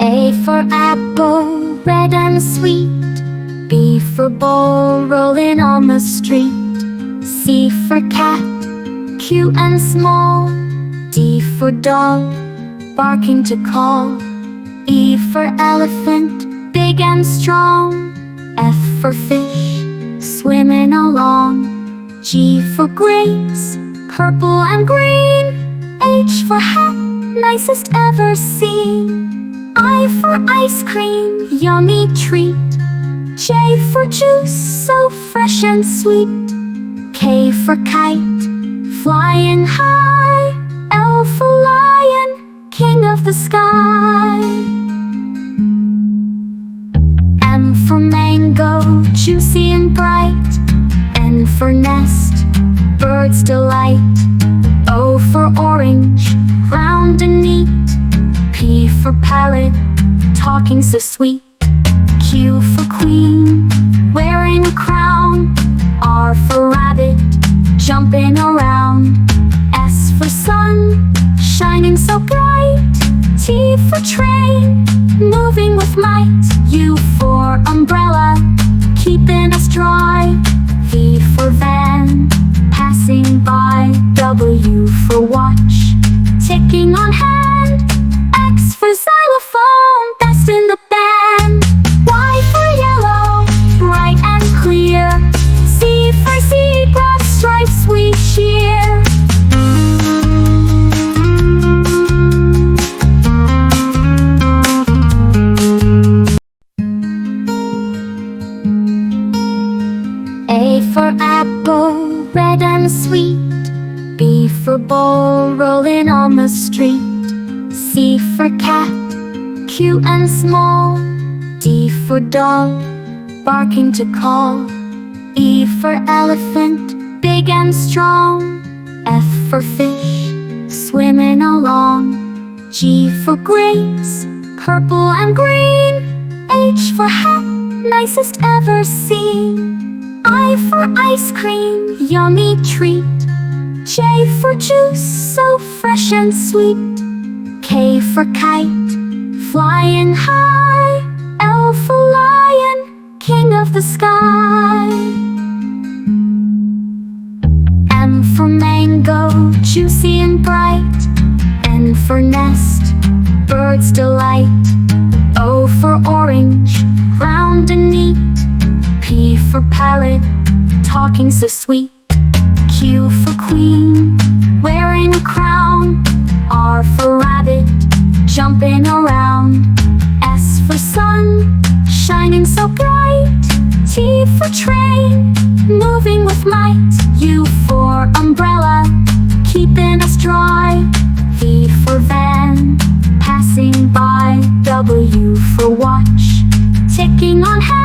A for apple, red and sweet. B for ball, rolling on the street. C for cat, cute and small. D for dog, barking to call. E for elephant, big and strong. F for fish, swimming along. G for grapes, purple and green. H for hat, nicest ever seen. I for ice cream, yummy treat. J for juice, so fresh and sweet. K for kite, flying high. L for lion, king of the sky. M for mango, juicy and bright. N for nest, bird's delight. O for orange, round and neat. P for parrot, talking so sweet. Q for queen, wearing a crown. R for rabbit, jumping around. S for sun, shining so bright. T for train, moving with might. U for umbrella, keeping us dry. V for van, passing by. W for watch, ticking on hand. X for xylophone, best in the band. Y for yellow, bright and clear. Z for zebra, stripes we cheer. A for apple, red and sweet. B for ball, rolling on the street. C for cat, cute and small. D for dog, barking to call. E for elephant, big and strong. F for fish, swimming along. G for grapes, purple and green. H for hat, nicest ever seen. I for ice cream, yummy treat. J for juice, so fresh and sweet. K for kite, flying high. L for lion, king of the sky. M for mango, juicy and bright. N for nest, bird's delight. O for orange, round and neat. P for parrot, talking so sweet. Q for queen, wearing a crown. R for rabbit, jumping around. S for sun, shining so bright. T for train, moving with might. U for umbrella, keeping us dry. V for van, passing by. W for watch, ticking on hand.